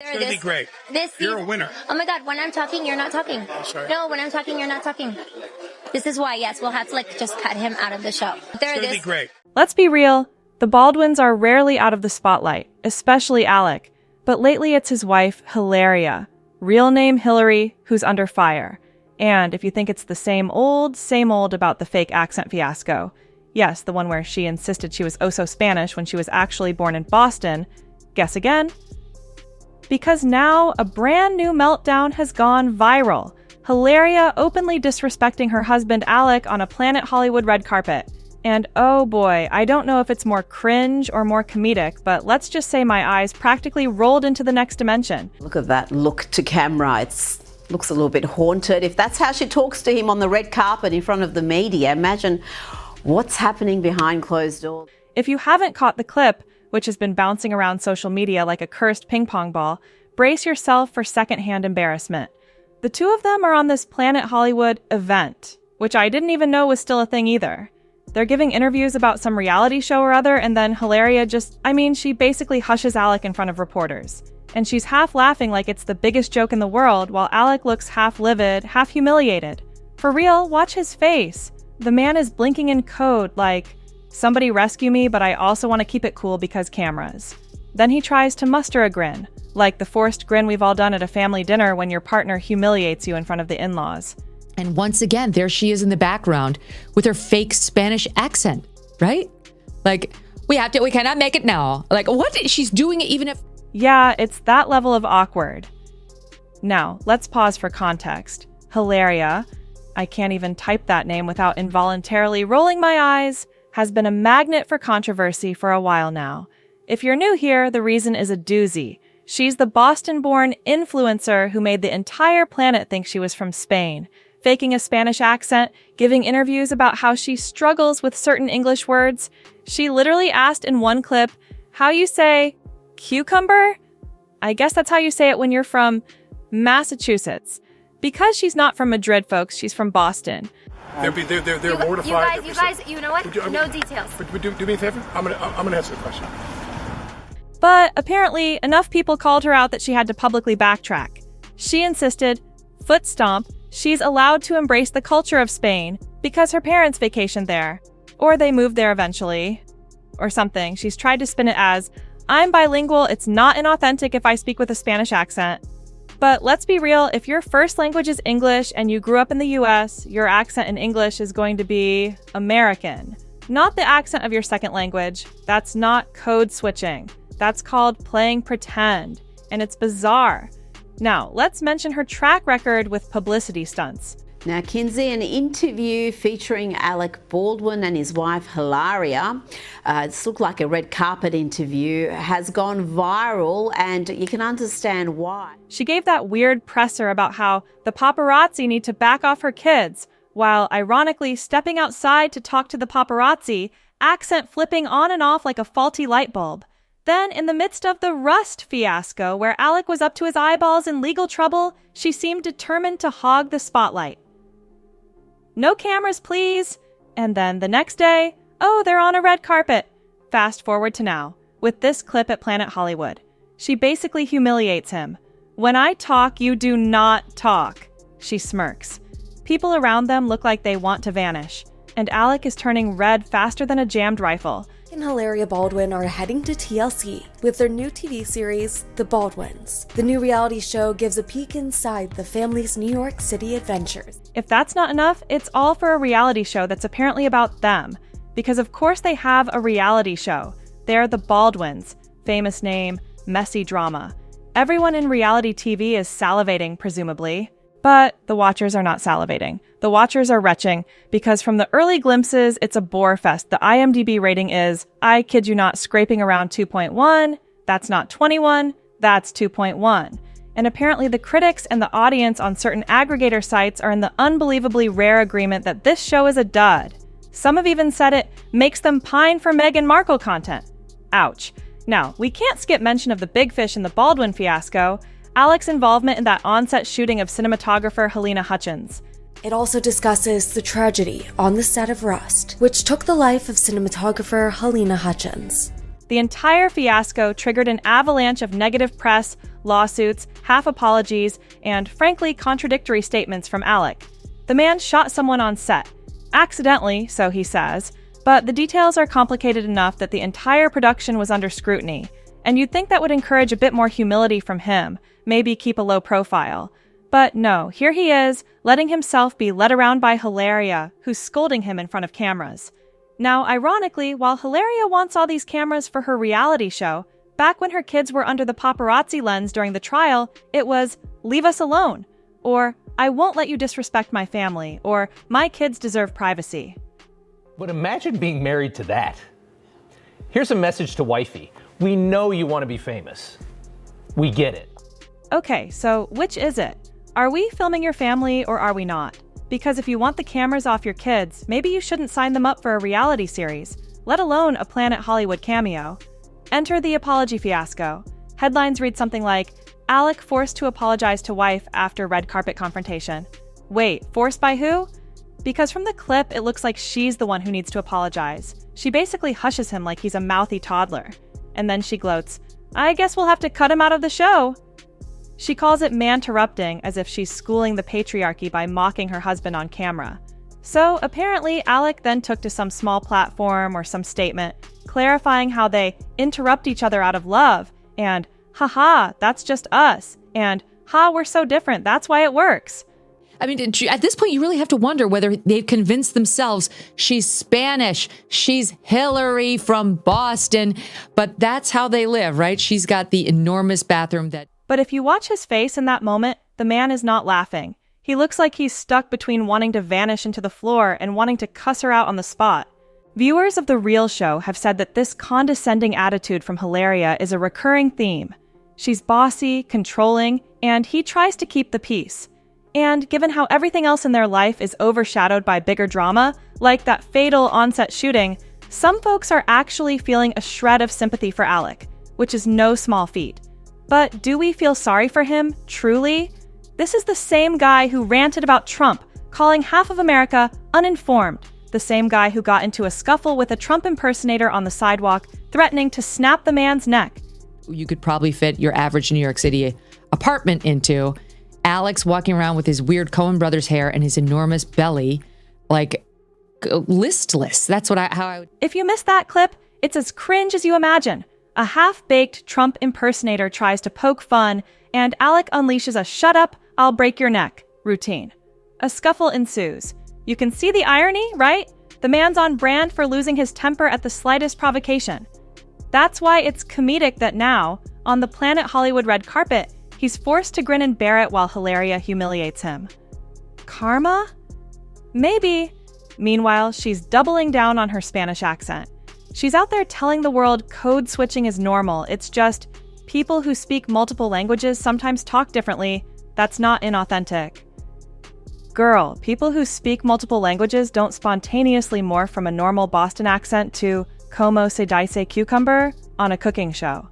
It's going to be great. You're a winner. Oh my God, when I'm talking, you're not talking. I'm sorry. No, when I'm talking, you're not talking. This is why, yes, we'll have to just cut him out of the show. It's going to be great. Let's be real. The Baldwins are rarely out of the spotlight, especially Alec. But lately it's his wife, Hilaria. Real name Hillary, who's under fire. And if you think it's the same old about the fake accent fiasco, yes, the one where she insisted she was oh so Spanish when she was actually born in Boston, guess again? Because now a brand new meltdown has gone viral. Hilaria openly disrespecting her husband Alec on a Planet Hollywood red carpet. And oh boy, I don't know if it's more cringe or more comedic, but let's just say my eyes practically rolled into the next dimension. Look at that look to camera. It looks a little bit haunted. If that's how she talks to him on the red carpet in front of the media, imagine what's happening behind closed doors. If you haven't caught the clip, which has been bouncing around social media like a cursed ping pong ball, brace yourself for secondhand embarrassment. The two of them are on this Planet Hollywood event, which I didn't even know was still a thing either. They're giving interviews about some reality show or other, and then Hilaria she basically hushes Alec in front of reporters. And she's half laughing like it's the biggest joke in the world, while Alec looks half livid, half humiliated. For real, watch his face. The man is blinking in code like, somebody rescue me, but I also want to keep it cool because cameras. Then he tries to muster a grin, like the forced grin we've all done at a family dinner when your partner humiliates you in front of the in-laws. And once again, there she is in the background with her fake Spanish accent, right? Like, we cannot make it now. Like, what? She's doing it even if... Yeah, it's that level of awkward. Now, let's pause for context. Hilaria, I can't even type that name without involuntarily rolling my eyes, has been a magnet for controversy for a while now. If you're new here, the reason is a doozy. She's the Boston-born influencer who made the entire planet think she was from Spain, faking a Spanish accent, giving interviews about how she struggles with certain English words. She literally asked in one clip how you say cucumber? I guess that's how you say it when you're from Massachusetts. Because she's not from Madrid, folks, she's from Boston. They're mortified. You guys, you know what? No details. But do me a favor. I'm gonna answer the question. But apparently, enough people called her out that she had to publicly backtrack. She insisted, foot stomp, she's allowed to embrace the culture of Spain because her parents vacationed there. Or they moved there eventually. Or something. She's tried to spin it as, I'm bilingual, it's not inauthentic if I speak with a Spanish accent. But let's be real, if your first language is English and you grew up in the US, your accent in English is going to be American. Not the accent of your second language. That's not code switching. That's called playing pretend. And it's bizarre. Now, let's mention her track record with publicity stunts. Now, Kinsey, an interview featuring Alec Baldwin and his wife Hilaria, this looked like a red carpet interview, has gone viral, and you can understand why. She gave that weird presser about how the paparazzi need to back off her kids, while ironically stepping outside to talk to the paparazzi, accent flipping on and off like a faulty light bulb. Then, in the midst of the Rust fiasco, where Alec was up to his eyeballs in legal trouble, she seemed determined to hog the spotlight. No cameras, please. And then the next day, oh, they're on a red carpet. Fast forward to now, with this clip at Planet Hollywood. She basically humiliates him. When I talk, you do not talk. She smirks. People around them look like they want to vanish. And Alec is turning red faster than a jammed rifle. And Hilaria Baldwin are heading to TLC with their new TV series, The Baldwins. The new reality show gives a peek inside the family's New York City adventures. If that's not enough, it's all for a reality show that's apparently about them. Because of course they have a reality show. They're the Baldwins. Famous name, messy drama. Everyone in reality TV is salivating, presumably. But the watchers are not salivating. The watchers are retching, because from the early glimpses, it's a bore fest. The IMDb rating is, I kid you not, scraping around 2.1. That's not 21, that's 2.1. And apparently the critics and the audience on certain aggregator sites are in the unbelievably rare agreement that this show is a dud. Some have even said it makes them pine for Meghan Markle content. Ouch. Now, we can't skip mention of the big fish in the Baldwin fiasco, Alec's involvement in that on-set shooting of cinematographer Halyna Hutchins. It also discusses the tragedy on the set of Rust, which took the life of cinematographer Halyna Hutchins. The entire fiasco triggered an avalanche of negative press, lawsuits, half apologies, and frankly contradictory statements from Alec. The man shot someone on set. Accidentally, so he says, but the details are complicated enough that the entire production was under scrutiny, and you'd think that would encourage a bit more humility from him, maybe keep a low profile. But no, here he is, letting himself be led around by Hilaria, who's scolding him in front of cameras. Now, ironically, while Hilaria wants all these cameras for her reality show, back when her kids were under the paparazzi lens during the trial, it was, "Leave us alone," or "I won't let you disrespect my family," or "My kids deserve privacy." But imagine being married to that. Here's a message to wifey. We know you want to be famous. We get it. Okay, so which is it? Are we filming your family or are we not? Because if you want the cameras off your kids, maybe you shouldn't sign them up for a reality series, let alone a Planet Hollywood cameo. Enter the apology fiasco. Headlines read something like, Alec forced to apologize to wife after red carpet confrontation. Wait, forced by who? Because from the clip, it looks like she's the one who needs to apologize. She basically hushes him like he's a mouthy toddler. And then she gloats, "I guess we'll have to cut him out of the show." She calls it man-terrupting, as if she's schooling the patriarchy by mocking her husband on camera. So apparently, Alec then took to some small platform or some statement, clarifying how they interrupt each other out of love, and haha, that's just us, and ha, we're so different, that's why it works. I mean, at this point, you really have to wonder whether they've convinced themselves she's Spanish, she's Hillary from Boston, but that's how they live, right? She's got the enormous bathroom that... But if you watch his face in that moment, the man is not laughing. He looks like he's stuck between wanting to vanish into the floor and wanting to cuss her out on the spot. Viewers of The Real Show have said that this condescending attitude from Hilaria is a recurring theme. She's bossy, controlling, and he tries to keep the peace. And given how everything else in their life is overshadowed by bigger drama, like that fatal on-set shooting, some folks are actually feeling a shred of sympathy for Alec, which is no small feat. But do we feel sorry for him, truly? This is the same guy who ranted about Trump, calling half of America uninformed, the same guy who got into a scuffle with a Trump impersonator on the sidewalk, threatening to snap the man's neck. You could probably fit your average New York City apartment into. Alex walking around with his weird Coen Brothers hair and his enormous belly, like listless. That's how I would. If you missed that clip, it's as cringe as you imagine. A half-baked Trump impersonator tries to poke fun, and Alec unleashes a "shut up, I'll break your neck" routine. A scuffle ensues. You can see the irony, right? The man's on brand for losing his temper at the slightest provocation. That's why it's comedic that now, on the Planet Hollywood red carpet, he's forced to grin and bear it while Hilaria humiliates him. Karma? Maybe. Meanwhile, she's doubling down on her Spanish accent. She's out there telling the world code switching is normal. It's just people who speak multiple languages sometimes talk differently. That's not inauthentic. Girl, people who speak multiple languages don't spontaneously morph from a normal Boston accent to "como se dice cucumber" on a cooking show.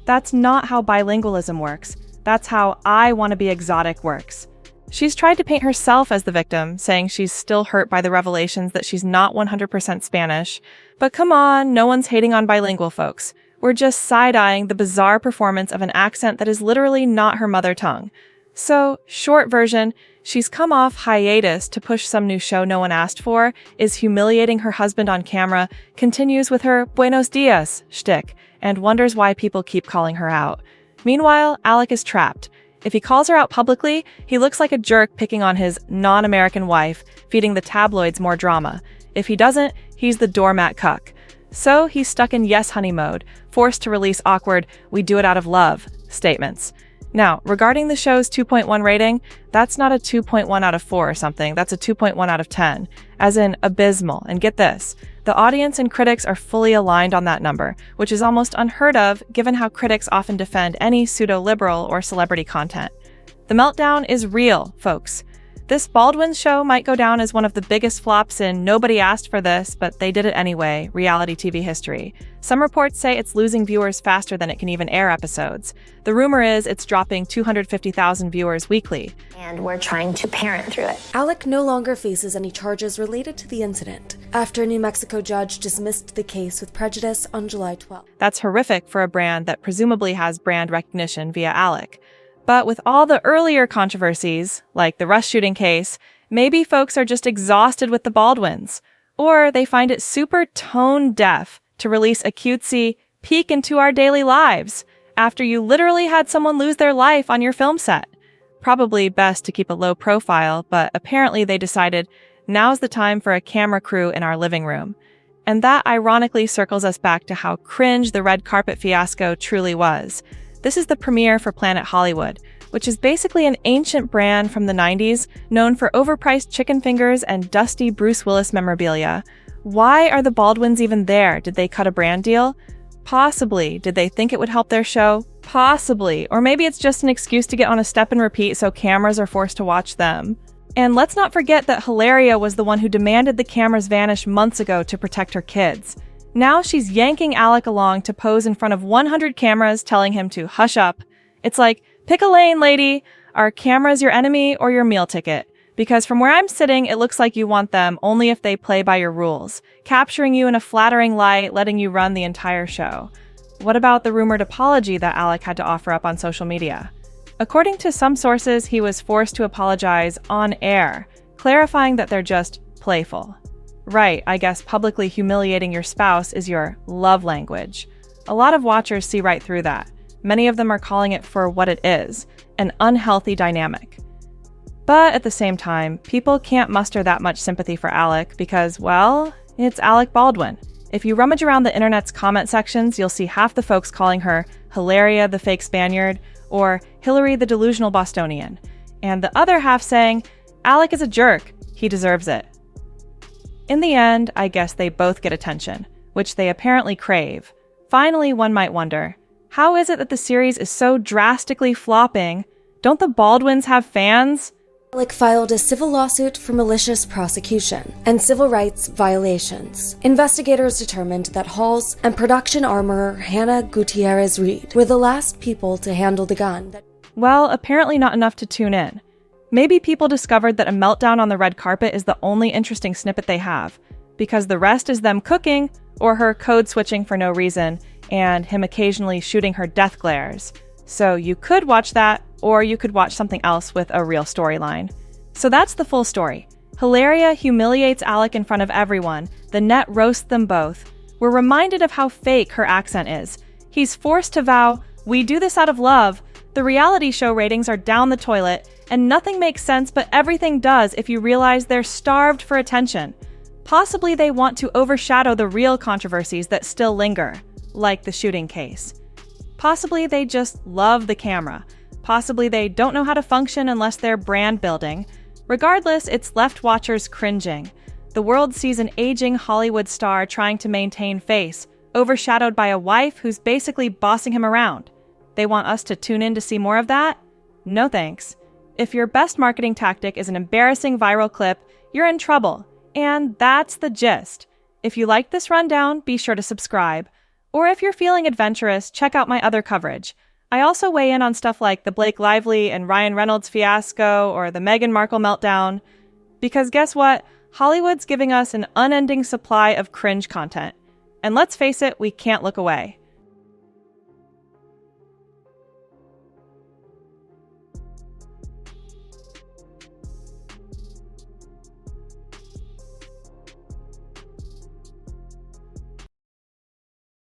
That's not how bilingualism works. That's how "I want to be exotic" works. She's tried to paint herself as the victim, saying she's still hurt by the revelations that she's not 100% Spanish. But come on, no one's hating on bilingual folks. We're just side-eyeing the bizarre performance of an accent that is literally not her mother tongue. So, short version, she's come off hiatus to push some new show no one asked for, is humiliating her husband on camera, continues with her "buenos dias" shtick, and wonders why people keep calling her out. Meanwhile, Alec is trapped. If he calls her out publicly, he looks like a jerk picking on his non-American wife, feeding the tabloids more drama. If he doesn't, he's the doormat cuck. So he's stuck in yes honey mode, forced to release awkward "we do it out of love" statements. Now, regarding the show's 2.1 rating, that's not a 2.1 out of 4 or something, that's a 2.1 out of 10, as in abysmal. And get this, the audience and critics are fully aligned on that number, which is almost unheard of given how critics often defend any pseudo-liberal or celebrity content. The meltdown is real, folks. This Baldwin show might go down as one of the biggest flops in nobody asked for this, but they did it anyway, reality TV history. Some reports say it's losing viewers faster than it can even air episodes. The rumor is it's dropping 250,000 viewers weekly. And we're trying to parent through it. Alec no longer faces any charges related to the incident after a New Mexico judge dismissed the case with prejudice on July 12th. That's horrific for a brand that presumably has brand recognition via Alec. But with all the earlier controversies, like the Rush shooting case, maybe folks are just exhausted with the Baldwins. Or they find it super tone-deaf to release a cutesy peek into our daily lives after you literally had someone lose their life on your film set. Probably best to keep a low profile, but apparently they decided now's the time for a camera crew in our living room. And that ironically circles us back to how cringe the red carpet fiasco truly was. This is the premiere for Planet Hollywood, which is basically an ancient brand from the 90s known for overpriced chicken fingers and dusty Bruce Willis memorabilia. Why are the Baldwins even there? Did they cut a brand deal? Possibly. Did they think it would help their show? Possibly. Or maybe it's just an excuse to get on a step and repeat so cameras are forced to watch them. And let's not forget that Hilaria was the one who demanded the cameras vanish months ago to protect her kids. Now she's yanking Alec along to pose in front of 100 cameras telling him to hush up. It's like, pick a lane, lady. Are cameras your enemy or your meal ticket? Because from where I'm sitting, it looks like you want them only if they play by your rules, capturing you in a flattering light, letting you run the entire show. What about the rumored apology that Alec had to offer up on social media? According to some sources, he was forced to apologize on air, clarifying that they're just playful. Right, I guess publicly humiliating your spouse is your love language. A lot of watchers see right through that. Many of them are calling it for what it is, an unhealthy dynamic. But at the same time, people can't muster that much sympathy for Alec because, well, it's Alec Baldwin. If you rummage around the internet's comment sections, you'll see half the folks calling her Hilaria the fake Spaniard or Hillary the delusional Bostonian, and the other half saying, Alec is a jerk, he deserves it. In the end, I guess they both get attention, which they apparently crave. Finally, one might wonder, how is it that the series is so drastically flopping? Don't the Baldwins have fans? Alec filed a civil lawsuit for malicious prosecution and civil rights violations. Investigators determined that Halls and production armorer Hannah Gutierrez-Reed were the last people to handle the gun. Well, apparently not enough to tune in. Maybe people discovered that a meltdown on the red carpet is the only interesting snippet they have, because the rest is them cooking, or her code switching for no reason, and him occasionally shooting her death glares. So you could watch that, or you could watch something else with a real storyline. So that's the full story. Hilaria humiliates Alec in front of everyone. The net roasts them both. We're reminded of how fake her accent is. He's forced to vow, "We do this out of love." The reality show ratings are down the toilet, and nothing makes sense, but everything does if you realize they're starved for attention. Possibly they want to overshadow the real controversies that still linger, like the shooting case. Possibly they just love the camera. Possibly they don't know how to function unless they're brand building. Regardless, it's left watchers cringing. The world sees an aging Hollywood star trying to maintain face, overshadowed by a wife who's basically bossing him around. They want us to tune in to see more of that? No thanks. If your best marketing tactic is an embarrassing viral clip, you're in trouble. And that's the gist. If you liked this rundown, be sure to subscribe. Or if you're feeling adventurous, check out my other coverage. I also weigh in on stuff like the Blake Lively and Ryan Reynolds fiasco or the Meghan Markle meltdown. Because guess what? Hollywood's giving us an unending supply of cringe content. And let's face it, we can't look away.